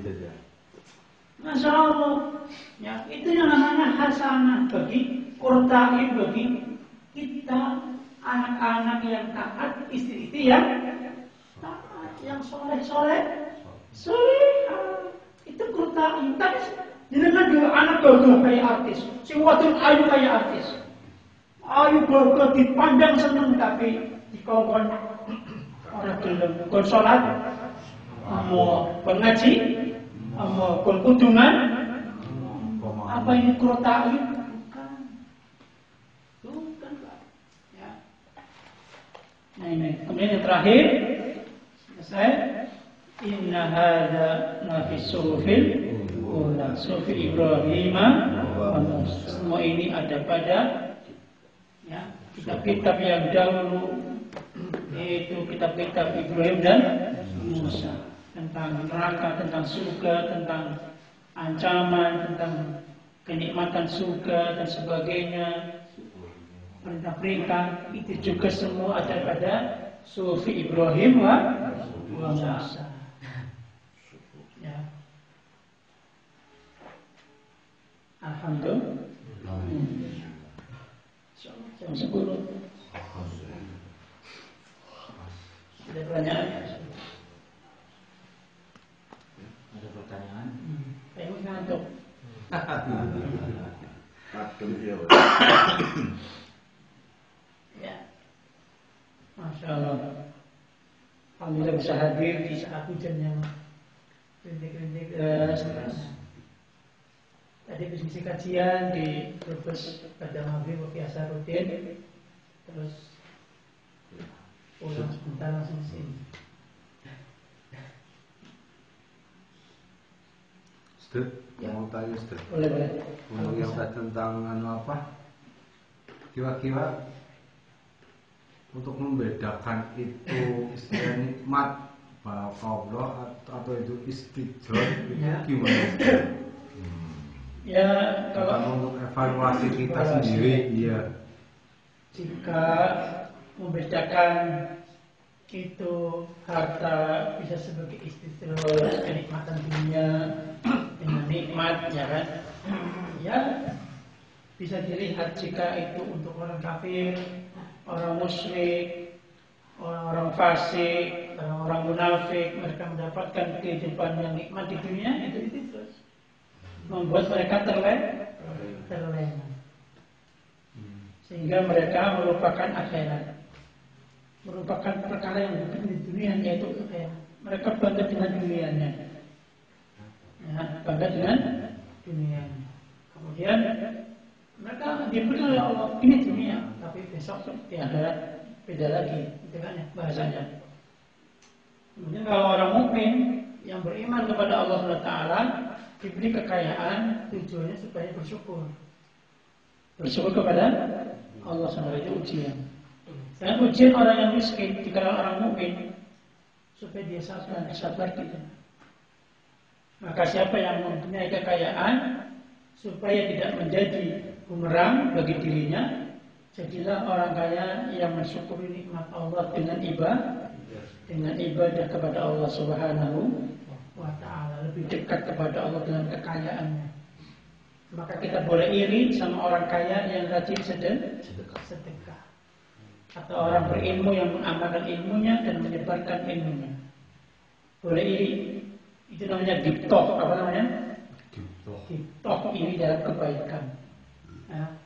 Masya Allah, ya, itu yang namanya hasanah bagi qurrata a'yun, bagi kita, anak-anak yang taat, istri-istri yang taat, yang soleh. Itu kota intan. Jenengan dua anak gagah kayak artis, si wadon ayu kayak artis. Ayu gagah dipandang seneng tapi dikongkon orang gelem kon salat, mau pengaji, mau kon kudungan. Apa ini kota ayu? Bukan, Pak. Ya. Nah ini, kemudian yang terakhir, selesai. Inna hadza lafi suhufil ula, sufi Ibrahim wa Musa. Semua ini ada pada ya, kitab-kitab yang dahulu, yaitu kitab-kitab Ibrahim dan Musa, tentang neraka, tentang surga, tentang ancaman, tentang kenikmatan surga dan sebagainya, perintah-perintah itu juga semua ada pada sufi Ibrahim wa Musa. Ya. Alhamdulillah. Jam 10. Ada pertanyaan? Ada pertanyaan? Saya mau ngantuk. Ya. Masya Allah. Alhamdulillah bisa hadir di saat hujan yang rintik-rintik. Tadi diskusi kajian di Brebes pada maghrib biasa rutin, terus pulang sebentar langsung sini. Ustaz, mau tanya Ustaz. Boleh. Ngomong yang tentang apa? Kira-kira untuk membedakan itu istilah nikmat Allah atau itu istidroj itu gimana? Ya, kalau untuk evaluasi kita sendiri, iya. Jika membedakan itu harta bisa sebagai istidroj, kenikmatan dunia dengan nikmat, ya kan? Ya, bisa dilihat jika itu untuk orang kafir, orang musyrik, orang-orang fasik, orang-orang munafik, mereka mendapatkan kehidupan yang nikmat di dunia, itu terus membuat mereka terlena, sehingga mereka melupakan akhirat, merupakan perkara yang penting di dunia, yaitu akhirat. Mereka bangga dengan dunianya, ya, bangga dengan dunianya. Kemudian mereka diberi oleh Allah ini dunia, tapi besok di akhirat beda lagi, itu kan ya bahasanya. Kemudian kalau orang mukmin yang beriman kepada Allah SWT diberi kekayaan, tujuannya supaya bersyukur kepada Allah SWT, itu ujian. Dan ujian orang yang miskin dikenal orang mukmin supaya dia sabar kita. Maka siapa yang mempunyai kekayaan supaya tidak menjadi bumerang bagi dirinya, jadilah orang kaya yang mensyukuri nikmat Allah dengan ibadah kepada Allah Subhanahu wa ta'ala, lebih dekat kepada Allah dengan kekayaannya. Maka kita boleh iri sama orang kaya yang rajin sedekah, atau orang berilmu yang mengamalkan ilmunya dan menyebarkan ilmunya. Boleh iri. Itu namanya diptoh. Apa namanya? Diptoh ini dalam kebaikan. Ya.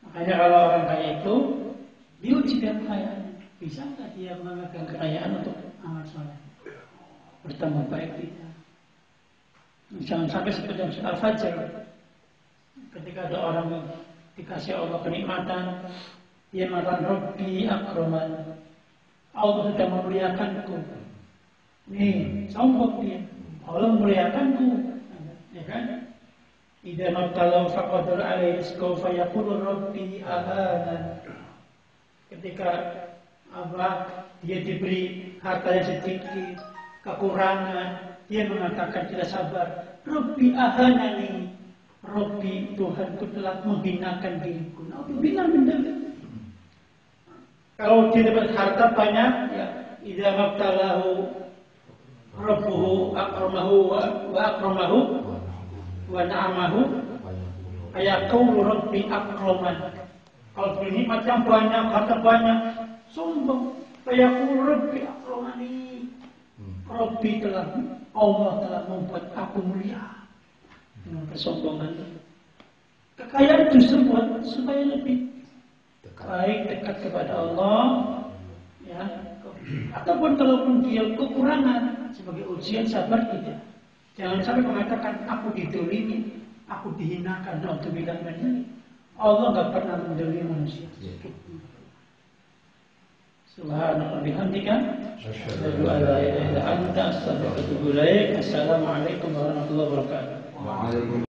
Makanya kalau orang kaya itu diuji dengan kekayaannya, bisa nggak dia memegang kekayaan untuk amal soleh, bertambah baik kita. Jangan sampai seperti yang surat Al-Fajr, ketika ada orang dikasih Allah kenikmatan, dia mengatakan Rabbi akraman, Allah sudah memuliakanku. Nih, sombong dia, Allah memuliakanku, ya kan? Idza mabtalahu faqadara alaihi rizqahu fayaqulu Rabbi ahanan. Ketika dia diberi harta yang sedikit, kekurangan, dia mengatakan tidak sabar, Rabbi ahanani, Rabbi Tuhanku telah menghinakan diriku. Naudzubillah min dzalik. Kalau dia dapat harta banyak, ya idza mabtalahu Rabbuhu akramahu wa akramahu wa na'amahu ayaqulu Rabbi akraman. Kalau bernikmat yang banyak, harta banyak, sombong. Fayaqul Rabbi akramani. Rabbi Allah telah membuat aku mulia. Dengan kesombongan. Kekayaan justru buat supaya lebih baik dekat kepada Allah, ya. Ataupun kalaupun dia kekurangan sebagai ujian sabar tidak. Jangan sampai mengatakan aku didolimi, aku dihinakan. Alhamdulillah benar. Allah nggak pernah mendolimi manusia. Subhanallah bihamdika. Asyhadu an la ilaha illa anta astaghfiruka wa atubu ilaik. Assalamualaikum warahmatullahi wabarakatuh.